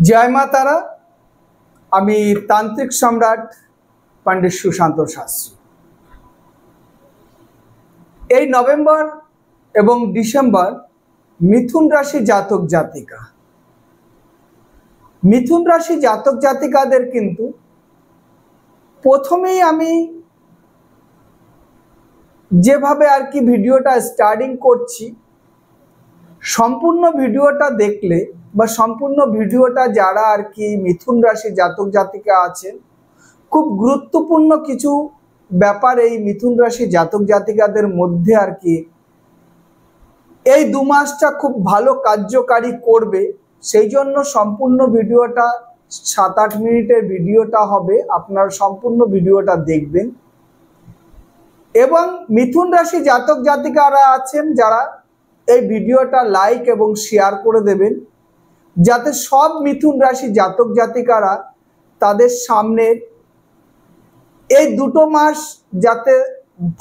जय मा तारा। आमी तांत्रिक सम्राट पंडित सुशांत शास्त्री। এই নভেম্বর এবং ডিসেম্বর মিথুন রাশি জাতক জাতিকা মিথুন রাশি জাতক জাতিকাদের কিন্তু প্রথমেই আমি যেভাবে আর কি ভিডিওটা স্টার্টিং করছি, সম্পূর্ণ ভিডিওটা দেখলে বা সম্পূর্ণ ভিডিওটা যারা আর কি মিথুন রাশি জাতক জাতিকা আছেন, খুব গুরুত্বপূর্ণ কিছু ব্যাপার এই মিথুন রাশি জাতক জাতিকাদের মধ্যে আর কি এই 2 মাসটা খুব ভালো কার্যকারী করবে। সেই জন্য সম্পূর্ণ ভিডিওটা 7-8 মিনিটের ভিডিওটা হবে, আপনারা সম্পূর্ণ ভিডিওটা দেখবেন। এবং মিথুন রাশি জাতক জাতিকারা আছেন যারা এই ভিডিওটা লাইক এবং শেয়ার করে দেবেন, যাতে সব মিথুন রাশি জাতক জাতিকারা তাদের সামনে এই 2 মাস যাতে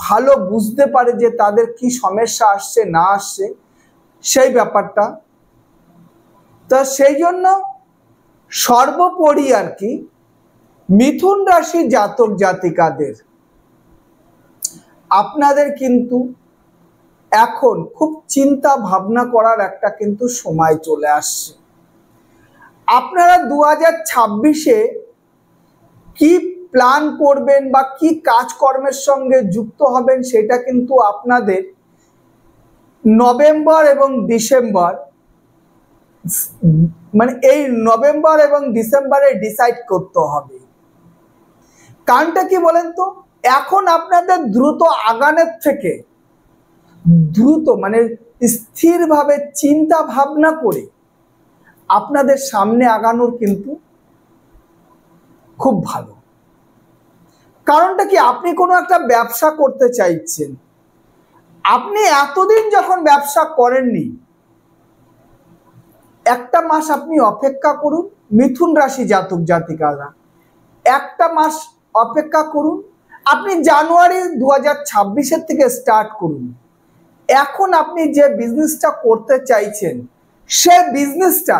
ভালো বুঝতে পারে যে তাদের কি সমস্যা আসছে না আসছে সেই ব্যাপারটা। তো সেই জন্য সর্বোপরি আর কি মিথুন রাশি জাতক জাতিকাদের আপনাদের কিন্তু এখন খুব চিন্তা ভাবনা করার একটা কিন্তু সময় চলে আসছে। আপনারা 2026-এ কি প্ল্যান করবেন বা কি কাজকর্মের সঙ্গে যুক্ত হবেন সেটা কিন্তু আপনাদের নভেম্বর এবং ডিসেম্বর মানে এই নভেম্বর এবং ডিসেম্বরে ডিসাইড করতে হবে। কারণটা কি বলেন তো, এখন আপনাদের দ্রুত আগানোর থেকে দ্রুত মানে স্থিরভাবে চিন্তা ভাবনা করে আপনাদের সামনে আগানোর কিন্তু খুব ভালো। কারণটা কি, আপনি কোনো একটা ব্যবসা করতে চাইছেন, আপনি এতদিন যখন ব্যবসা করেননি, একটা মাস আপনি অপেক্ষা করুন। মিথুন রাশি জাতক জাতিকারা একটা মাস অপেক্ষা করুন। আপনি জানুয়ারি 2026-এর থেকে স্টার্ট করুন। এখন আপনি যে বিজনেসটা করতে চাইছেন সে বিজনেসটা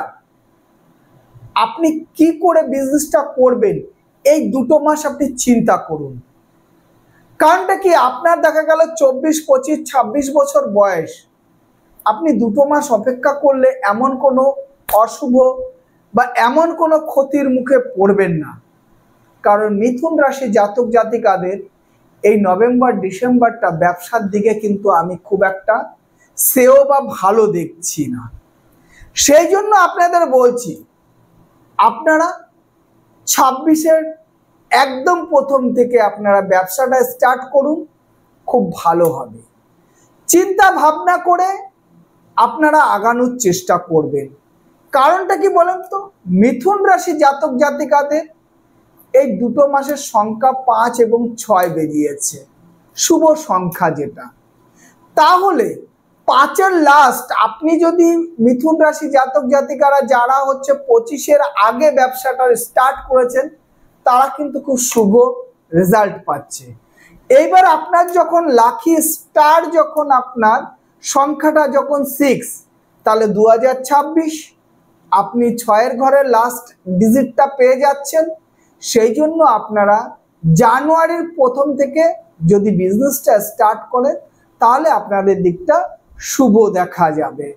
আপনি কি করে বিজনেসটা করবেন এই 2 মাস আপনি চিন্তা করুন। কারণটা কি, আপনার দেখা গেল 24, 25, 26 বছর বয়স, আপনি 2 মাস অপেক্ষা করলে এমন কোনো অশুভ বা এমন কোনো ক্ষতির মুখে পড়বেন না। কারণ মিথুন রাশি জাতক জাতিকাদের এই নভেম্বর ডিসেম্বরটা ব্যবসার দিকে কিন্তু আমি খুব একটা শ্রেয় বা ভালো দেখছি না। সেই জন্য আপনাদের বলছি, আপনারা 26-এর একদম প্রথম থেকে আপনারা ব্যবসাটা স্টার্ট করুন, খুব ভালো হবে। চিন্তা ভাবনা করে আপনারা আগানোর চেষ্টা করবেন। কারণটা কি বলেন তো, মিথুন রাশি জাতক জাতিকাদের এই 2 মাসের সংখ্যা 5 এবং 6 বেরিয়েছে, শুভ সংখ্যা যেটা। তাহলে 5-এর লাস্ট আপনি যদি মিথুন রাশি জাতক জাতিকারা যারা হচ্ছে 25-এর আগে ব্যবসাটা স্টার্ট করেছেন তারা কিন্তু খুব শুভ রেজাল্ট পাচ্ছে। এইবার আপনার যখন লাকি স্টার যখন আপনার সংখ্যাটা যখন 6, তাহলে 2026 আপনি 6-এর ঘরের লাস্ট ডিজিটটা পেয়ে যাচ্ছেন। সেই জন্য আপনারা জানুয়ারির প্রথম থেকে যদি বিজনেসটা স্টার্ট করেন তাহলে আপনাদের দিকটা শুভ দেখা যাবে।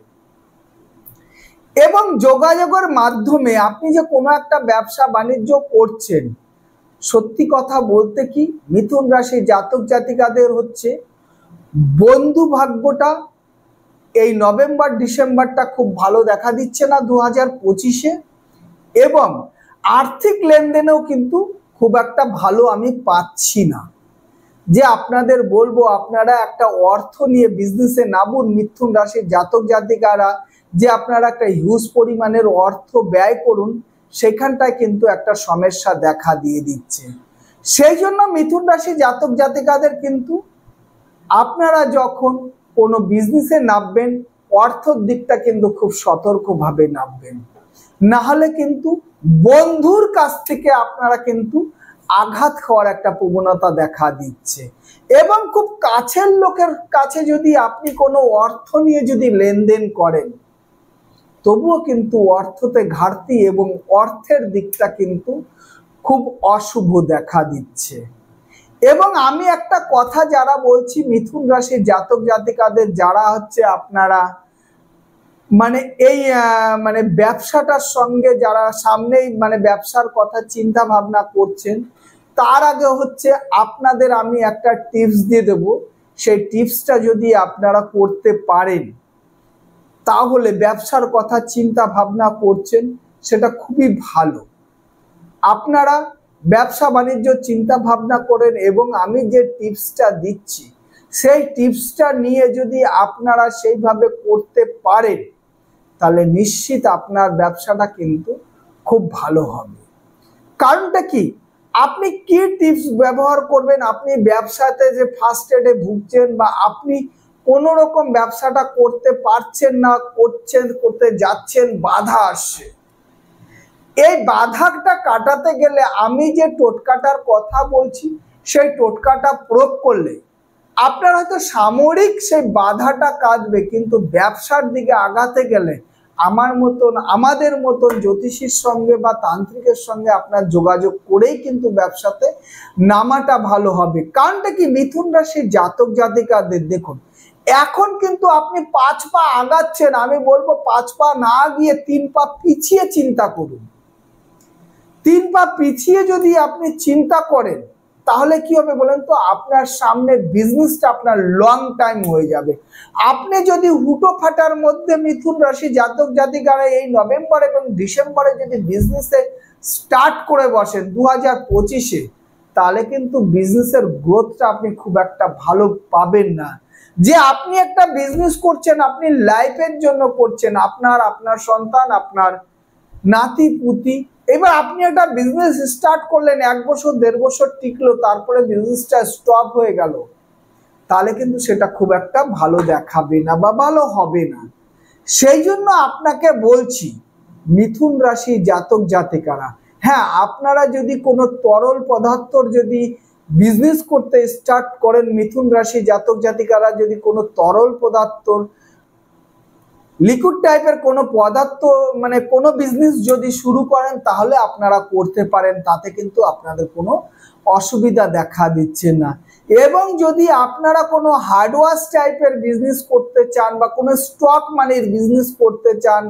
এবং যোগাযোগের মাধ্যমে আপনি যে কোনো একটা ব্যবসা বাণিজ্য করছেন, সত্যি কথা বলতে কি মিথুন রাশি জাতক জাতিকাদের হচ্ছে বন্ধু ভাগ্যটা এই নভেম্বর ডিসেম্বরটা খুব ভালো দেখা দিচ্ছে না 2025-এ। এবং আর্থিক লেনদেনেও কিন্তু খুব একটা ভালো আমি পাচ্ছি না। যে আপনাদের বলবো আপনারা একটা অর্থ নিয়ে বিজনেসে নামুন মিথুন রাশির জাতক জাতিকারা, যে আপনারা একটা হিউজ পরিমাণের অর্থ ব্যয় করুন, সেখানটায় কিন্তু একটা সমস্যা দেখা দিয়ে দিচ্ছে। সেই জন্য মিথুন রাশি জাতক জাতিকাদের কিন্তু আপনারা যখন কোনো বিজনেসে নামবেন অর্থের দিকটা কিন্তু খুব সতর্কভাবে নামবেন, না হলে কিন্তু বন্ধুর কাছ থেকে আপনারা কিন্তু আঘাত খাওয়ার একটা প্রবণতা দেখা দিচ্ছে। এবং খুব কাছের লোকের কাছে যদি আপনি কোনো অর্থ নিয়ে যদি লেনদেন করেন তবুও কিন্তু অর্থতে ঘাটতি এবং অর্থের দিকটা কিন্তু খুব অশুভ দেখা দিচ্ছে। এবং আমি একটা কথা যারা বলছি মিথুন রাশির জাতক জাতিকাদের, যারা হচ্ছে আপনারা মানে এই মানে ব্যবসাটার সঙ্গে যারা সামনেই মানে ব্যবসার কথা চিন্তা ভাবনা করছেন, তার আগে হচ্ছে আপনাদের আমি একটা টিপস দিয়ে দেব। সেই টিপসটা যদি আপনারা করতে পারেন, তাহলে ব্যবসার কথা চিন্তা ভাবনা করছেন, সেটা খুবই ভালো। আপনারা ব্যবসা বাণিজ্য চিন্তা ভাবনা করেন এবং আমি যে টিপসটা দিচ্ছি সেই টিপসটা নিয়ে যদি আপনারা সেইভাবে করতে পারেন, তাহলে নিশ্চিত আপনার ব্যবসাটা কিন্তু খুব ভালো হবে। কারণটা কি, আপনি কি টিপস ব্যবহার করবেন? আপনি ব্যবসাতে যে ফার্স্টেডে ভুগছেন বা আপনি কোনো রকম ব্যবসাটা করতে পারছেন না, করতে যাচ্ছেন, বাধা আসছে, এই বাধাটা কাটাতে গেলে আমি যে টোটকাটার কথা বলছি সেই টোটকাটা প্রয়োগ করলে আপনার হয়তো সাময়িক সেই বাধাটা কাটবে, কিন্তু ব্যবসার দিকে আগাতে গেলে আমাদের মতন জ্যোতিষীর সঙ্গে বা তান্ত্রিকের সঙ্গে আপনার যোগাযোগ করেই কিন্তু ব্যবসাতে নামাটা ভালো হবে। কারণটা কি, মিথুন রাশির জাতক জাতিকাদের দেখুন, এখন কিন্তু আপনি 5 পা আগাচ্ছেন, আমি বলবো 5 পা না গিয়ে 3 পা পিছিয়ে চিন্তা করুন। 3 পা পিছিয়ে যদি আপনি চিন্তা করেন, তাহলে কি হবে বলেন তো, আপনার সামনে বিজনেসটা আপনার লং টাইম হয়ে যাবে। আপনি যদি হুটো ফাটার মধ্যে মিথুন রাশি জাতক জাতিকারা এই নভেম্বর এবং ডিসেম্বরে যদি বিজনেসে স্টার্ট করে বসেন 2025-এ, তাহলে কিন্তু বিজনেসের গ্রোথটা আপনি খুব একটা ভালো পাবেন না। যে আপনি একটা বিজনেস করছেন, আপনি লাইফের জন্য করছেন, আপনার সন্তান, আপনার নাতি পুতি, এবার আপনি একটা বিজনেস স্টার্ট করলেন, 1 বছর 1.5 বছর টিকলো, তারপরে বিজনেসটা স্টপ হয়ে গেল, তাহলে কিন্তু সেটা খুব একটা ভালো দেখাবে না বা ভালো হবে না। সেই জন্য আপনাকে বলছি মিথুন রাশি জাতক জাতিকারা, হ্যাঁ, আপনারা যদি কোনো তরল পদার্থর যদি বিজনেস করতে স্টার্ট করেন, মিথুন রাশি জাতক জাতিকারা যদি কোনো তরল পদার্থর লিকুইড টাইপের কোনো পদার্থ মানে কোনো বিজনেস যদি শুরু করেন, তাহলে আপনারা করতে পারেন, তাতে কিন্তু আপনাদের কোনো অসুবিধা দেখা দিচ্ছে না। এবং যদি আপনারা কোনো হার্ডওয়্যার টাইপের বিজনেস করতে চান বা কোনো স্টক মানির বিজনেস করতে চান,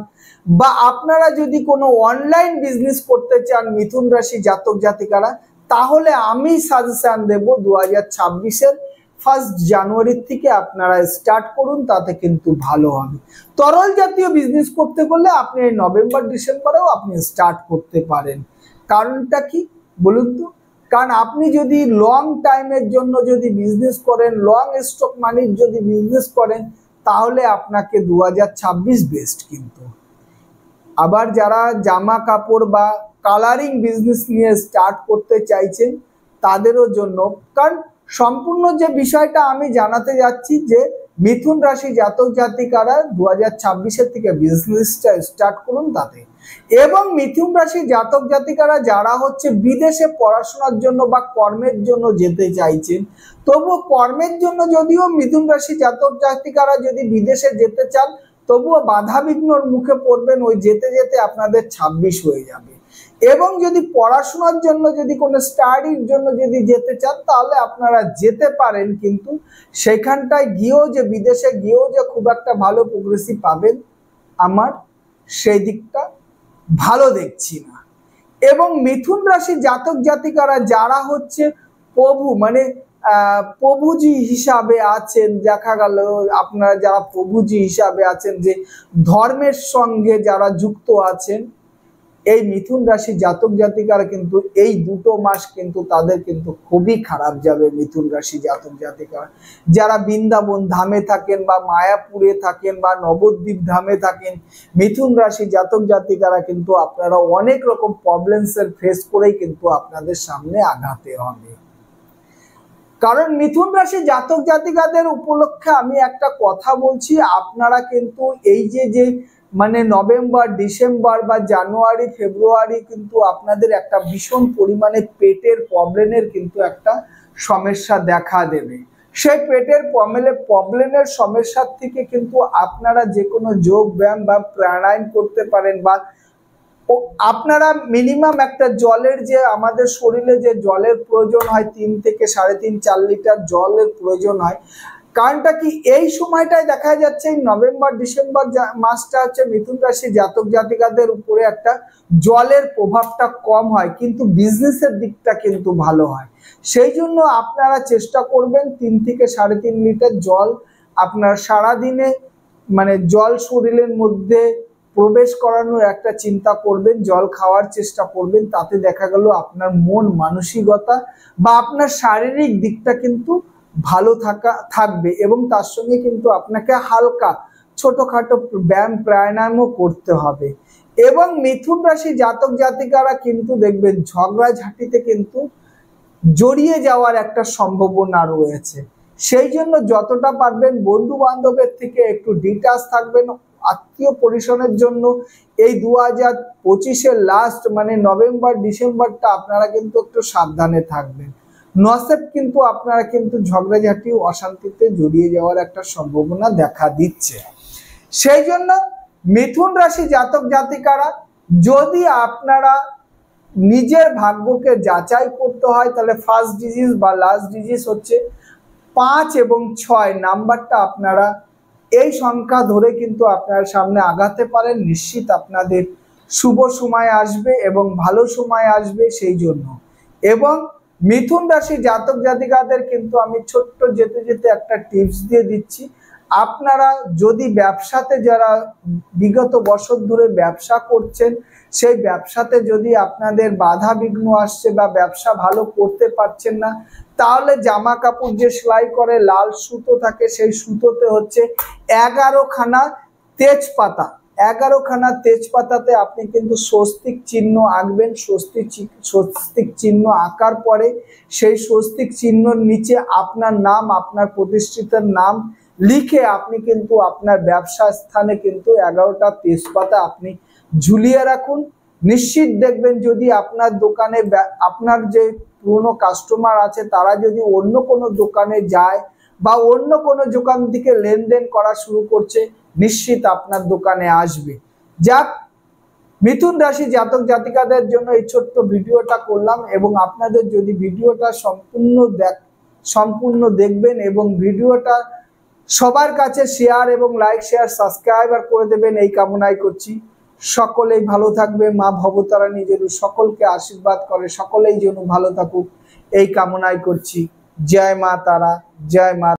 বা আপনারা যদি কোনো অনলাইন বিজনেস করতে চান মিথুন রাশি জাতক জাতিকারা, তাহলে আমি সাজেশন দেব 2026-এর 1 জানুয়ারি থেকে আপনারা স্টার্ট করুন, তাতে কিন্তু ভালো হবে। তরল জাতীয় বিজনেস করতে গেলে আপনি এই নভেম্বর ডিসেম্বরেও আপনি স্টার্ট করতে পারেন। কারণটা কি বলুন তো, কারণ আপনি যদি লং টাইমের জন্য যদি বিজনেস করেন, লং স্টক মানির যদি বিজনেস করেন, তাহলে আপনাকে 2026 বেস্ট। কিন্তু আবার যারা জামা কাপড় বা কালারিং বিজনেস নিয়ে স্টার্ট করতে চাইছেন, তাদেরও জন্য, কারণ সম্পূর্ণ যে বিষয়টা আমি জানাতে যাচ্ছি যে মিথুন রাশি জাতক জাতিকারা 2026-এর থেকে বিজনেসটা স্টার্ট করুন তাতে। এবং মিথুন রাশি জাতক জাতিকারা যারা হচ্ছে বিদেশে পড়াশোনার জন্য বা কর্মের জন্য যেতে চাইছেন, তবুও কর্মের জন্য যদিও মিথুন রাশি জাতক জাতিকারা যদি বিদেশে যেতে চান, তবুও বাধা বিঘ্নর মুখে পড়বেন, ওই যেতে যেতে আপনাদের 26 হয়ে যাবে। এবং যদি পড়াশোনার জন্য যদি কোনো স্টাডির জন্য যদি যেতে চান, তাহলে আপনারা যেতে পারেন, কিন্তু সেখানটায় গিয়েও যে বিদেশে গিয়েও যে খুব একটা ভালো প্রোগ্রেসিভ পাবেন, আমার সেই দিকটা ভালো দেখছি না। এবং মিথুন রাশি জাতক জাতিকারা যারা হচ্ছে প্রভু মানে প্রভুজি হিসাবে আছেন, দেখা গেল আপনারা যারা প্রভুজি হিসাবে আছেন, যে ধর্মের সঙ্গে যারা যুক্ত আছেন, এই মিথুন রাশি জাতক জাতিকারা কিন্তু এই 2 মাস কিন্তু তাদের কিন্তু খুবই খারাপ যাবে। মিথুন রাশি জাতক জাতিকারা যারা বৃন্দাবন ধামে থাকেন বা মায়াপুরে থাকেন বা নবদ্বীপ ধামে থাকেন, মিথুন রাশি জাতক জাতিকারা কিন্তু আপনারা অনেক রকম প্রবলেমসের ফেস করেই কিন্তু আপনাদের সামনে আগাতে হবে। কারণ মিথুন রাশি জাতক জাতিকাদের উপলক্ষে আমি একটা কথা বলছি, আপনারা কিন্তু এই যে মানে নভেম্বর ডিসেম্বর বা জানুয়ারি ফেব্রুয়ারি কিন্তু আপনাদের একটা ভীষণ পরিমাণে পেটের প্রবলেমের কিন্তু একটা সমস্যা দেখা দেবে। সেই পেটের প্রবলেমের সমস্যার থেকে কিন্তু আপনারা যে কোনো যোগ ব্যায়াম বা প্রাণায়াম করতে পারেন, বা আপনারা মিনিমাম একটা জলের যে আমাদের শরীরে যে জলের প্রয়োজন হয় 3 থেকে 3.5-4 লিটার জলের প্রয়োজন হয়। কারণটা কি, এই সময়টায় দেখা যাচ্ছে নভেম্বর ডিসেম্বর মাসটা হচ্ছে মিথুন রাশি জাতক জাতিকাদের উপরে একটা জলের প্রভাবটা কম হয়, কিন্তু বিজনেসের দিকটা কিন্তু ভালো হয়। সেই জন্য আপনারা চেষ্টা করবেন 3 থেকে 3.5 লিটার জল আপনার সারাদিনে মানে জল শরীরের মধ্যে প্রবেশ করানোর একটা চিন্তা করবেন, জল খাওয়ার চেষ্টা করবেন। তাতে দেখা গেল আপনার মন মানসিকতা বা আপনার শারীরিক দিকটা কিন্তু ভালো থাকবে, এবং তার সঙ্গে কিন্তু আপনাকে হালকা ছোটখাটো ব্যায়াম প্রাণায়ামও করতে হবে। এবং মিথুন রাশি জাতক জাতিকারা কিন্তু দেখবেন ঝগড়াঝাটিতে কিন্তু জড়িয়ে যাওয়ার একটা সম্ভাবনা রয়েছে। সেই জন্য যতটা পারবেন বন্ধু বান্ধবের থেকে একটু ডিটাচ থাকবেন। আত্মীয় পরিজনের জন্য এই 2025-এর লাস্ট মানে নভেম্বর ডিসেম্বরটা আপনারা কিন্তু একটু সাবধানে থাকবেন, নচেত কিন্তু আপনারা কিন্তু ঝগড়াঝাটি অশান্তিতে জড়িয়ে যাওয়ার একটা সম্ভাবনা দেখা দিচ্ছে। সেই জন্য মিথুন রাশি জাতক জাতিকারা যদি আপনারা নিজের ভাগ্যকে যাচাই করতে হয়, তাহলে ফার্স্ট ডিজিজ বা লাস্ট ডিজিজ হচ্ছে 5 এবং 6 নাম্বারটা আপনারা এই সংখ্যা ধরে কিন্তু আপনার সামনে আগাতে পারেন। নিশ্চিত আপনাদের শুভ সময় আসবে এবং ভালো সময় আসবে। সেই জন্য এবং মিথুন রাশি জাতক জাতিকাদের কিন্তু আমি ছোট্ট যেতে যেতে একটা টিপস দিয়ে দিচ্ছি। আপনারা যদি ব্যবসাতে যারা বিগত বছর ধরে ব্যবসা করছেন, সেই ব্যবসাতে যদি আপনাদের বাধা বিঘ্ন আসছে বা ব্যবসা ভালো করতে পারছেন না, তাহলে জামা কাপড় যে সেলাই করে লাল সুতো থাকে, সেই সুতোতে হচ্ছে 11খানা তেজপাতা, 11খানা তেজপাতাতে আপনি কিন্তু স্বস্তিক চিহ্ন আঁকবেন। স্বস্তিক চিহ্ন আঁকার পরে সেই স্বস্তিক চিহ্নর নিচে আপনার নাম, আপনার প্রতিষ্ঠিতার নাম লিখে আপনি কিন্তু আপনার ব্যবসা স্থানে কিন্তু 11টা তেজপাতা আপনি ঝুলিয়ে রাখুন। নিশ্চিত দেখবেন যদি আপনার দোকানে আপনার যে পুরনো কাস্টমার আছে তারা যদি অন্য কোনো দোকানে যায় বা অন্য কোনো দোকান থেকে লেনদেন করা শুরু করছে, নিশ্চিত আপনার দোকানে আসবে। যাক, মিথুন রাশি জাতক জাতিকাদের জন্য এই ছোট্ট ভিডিওটা করলাম, এবং আপনাদের যদি ভিডিওটা সম্পূর্ণ দেখবেন এবং ভিডিওটা সবার কাছে শেয়ার এবং লাইক শেয়ার সাবস্ক্রাইবার করে দেবেন, এই কামনাই করছি। সকলেই ভালো থাকবে, মা ভবতারিণী যেন সকলকে আশীর্বাদ করে, সকলেই যেন ভালো থাকুক এই কামনাই করছি। জয় মা তারা, জয় মা।